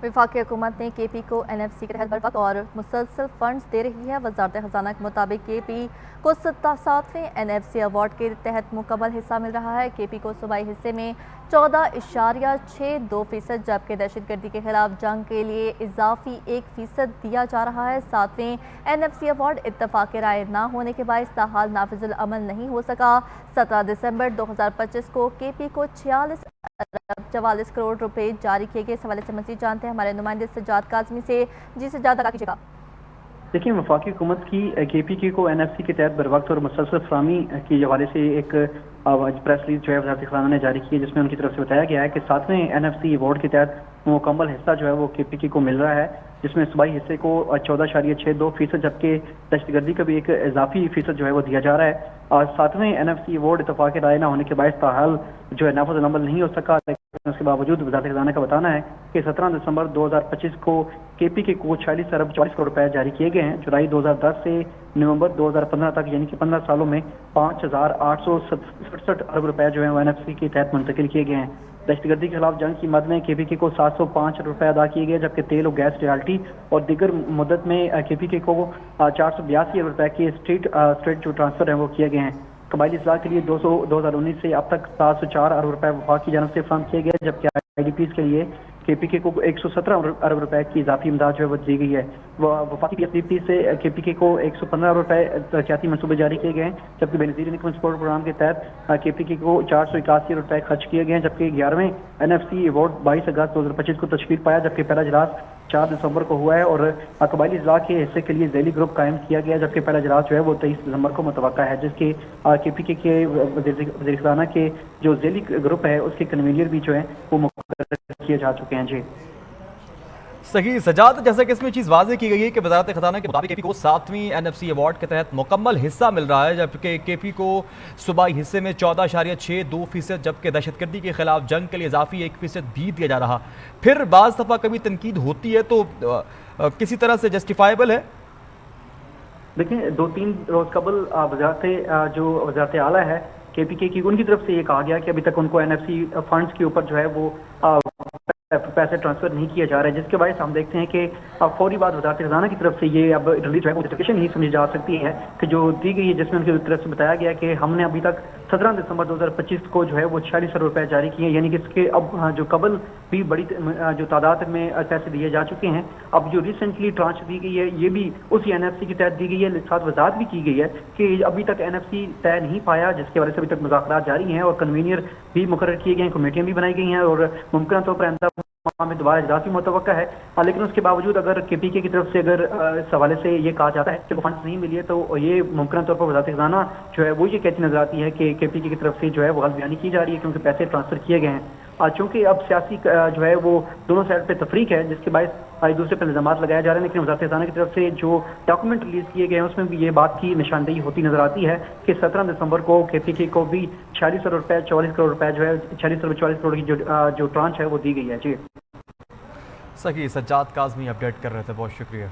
वफाकी हुकूमत ने KP को NFC के तहत बर वक्त और मुसलसल फंड्स दे रही है। वजारत खजाना के मुताबिक KP को 7वें NFC अवार्ड के तहत मुकम्मल हिस्सा मिल रहा है। KP को सूबाई हिस्से में 14.62%, जबकि दहशतगर्दी के खिलाफ जंग के लिए इजाफी 1% दिया जा रहा है। 7वें NFC अवार्ड इत्तफाक राय न होने के बायस ताहाल नाफिजुल अमल नहीं हो सका। 17 दिसंबर 2025 को KP को 46 करोड़ रुपए जारी किए गए। इस हवाले से मजीद जानते हैं हमारे नुमाइंदे सज्जाद काज़मी से। जी सज्जाद, आगे कीजिएगा। देखिए, वफाकी हुकूमत की KPK को NFC के तहत बर वक्त और मुसलसल फराहमी के हवाले से एक प्रेस रिलीज जो है वज़ारत खजाना ने जारी की है, जिसमें उनकी तरफ से बताया गया है कि 7वें NFC अवार्ड के तहत मुकम्मल हिस्सा जो है वो KPK को मिल रहा है, जिसमें सूबाई हिस्से को 14.62%, जबकि दहशतगर्दी का भी एक इजाफी फीसद जो है वो दिया जा रहा है। और 7वें NFC अवार्ड इतफाक़ राय न होने के बायस ताहाल जो है नाफिज़ अमल नहीं हो सका। लेकिन उसके बावजूद वज़ारत खजाना का बताना है कि 17 दिसंबर 2025 को KPK को 46 अरब 40 करोड़ रुपए जारी किए गए हैं। जुलाई 2010 से नवंबर 2015 तक यानी कि 15 सालों में 5,867 अरब रुपए जो है NFC के तहत मुंतकिल किए गए हैं। दहशतगर्दी के खिलाफ जंग की मद में KPK को 705 रुपए अदा किए गए, जबकि तेल और गैस रॉयल्टी और दीगर मुद्दत में KPK को 482 अरब रुपए के स्ट्रेट जो ट्रांसफर है वो किए गए हैं। कबायली इस्लाह के लिए 2019 से अब तक 704 अरब रुपए वफाक की जानब से फराहम किए गए, जबकि IDPs के लिए KPK को 117 अरब रुपए की इजाफी इमदाद जो है वो दी गई है। वफाकी PSDP से KPK को 115 अरब रुपए तरक्याती मनसूबे जारी किए गए हैं, जबकि बेनज़ीर इनकम सपोर्ट प्रोग्राम के तहत KPK को 481 अरब रुपए खर्च किए गए हैं। जबकि 11वें NFC अवार्ड 22 अगस्त 2025 को तशकील पाया, जबकि पहला इजलास 4 दिसंबर को हुआ है और कबायली इजला के हिस्से के लिए ज़ैली ग्रुप कायम किया गया, जबकि पहला इजलास जो है वो 23 दिसंबर को मुतवक्का है, जिसके KPK के वज़ीर ख़ज़ाना के जो ज़ैली ग्रुप है उसके कन्वीनियर भी जो है वो मुकर्रर किए जा चुके हैं। जी सही सजाद, जैसा कि इसमें चीज़ वाज़ेह की गई है कि वज़ारत खजाना के मुताबिक KP को 7वीं NFC अवार्ड के तहत मुकम्मल हिस्सा मिल रहा है, जबकि KP को सूबाई हिस्से में 14.62%, जबकि दहशतगर्दी के खिलाफ जंग के लिए इजाफी 1% भी दिया जा रहा। फिर बाज़ दफ़ा कभी तनकीद होती है तो किसी तरह से जस्टिफाइबल है। देखिए, 2-3 रोज कबल वज़ारत आला है KPK की, उनकी तरफ से ये कहा गया कि अभी तक उनको NFC फंड्स के ऊपर जो है वो पैसे ट्रांसफर नहीं किया जा रहा है, जिसके वजह से हम देखते हैं कि फौरी बाद वज़ारत खजाना की तरफ से ये अब रिलीज जो है नोटिफिकेशन ही समझी जा सकती है कि जो दी गई है, जिसमें उनकी तरफ से बताया गया कि हमने अभी तक 17 दिसंबर 2025 को जो है वो 46 अरब रुपए जारी किए हैं, यानी कि इसके अब जो कबल भी बड़ी जो तादाद में पैसे दिए जा चुके हैं। अब जो रिसेंटली ट्रांच दी गई है ये भी उसी NFC के तहत दी गई है। साथ वजाहत भी की गई है कि अभी तक NFC तय नहीं पाया, जिसके वजह से अभी तक मुज़ाकरात जारी हैं और कन्वीनियर भी मुकर्रर किए गए हैं, कमेटियां भी बनाई गई हैं और मुमकिन तौर पर में दोबारा इजलास भी मुतवक्का है। लेकिन उसके बावजूद अगर KPK की तरफ से अगर इस हवाले से ये कहा जाता है कि फंड्स नहीं मिली है, तो ये मुमकिन तौर पर वज़ारत खजाना जो है वो ये कहती नजर आती है कि KPK की तरफ से जो है वो गलत बयानी की जा रही है, क्योंकि पैसे ट्रांसफर किए गए हैं। चूंकि अब सियासी जो है वो दोनों साइड पे तफरीक है, जिसके बायस एक दूसरे पर इल्जाम लगाए जा रहे हैं। लेकिन वज़ारत खजाना की तरफ से जो डॉक्यूमेंट रिलीज किए गए हैं उसमें भी ये बात की निशानदेही होती नजर आती है कि 17 दिसंबर को KPK को भी 46 अरब रुपए 44 करोड़ रुपए जो है 46 अरब 44 करोड़ की जो ट्रांच है वो दी गई है। जी सही, सज्जाद काज़मी अपडेट कर रहे थे, बहुत शुक्रिया।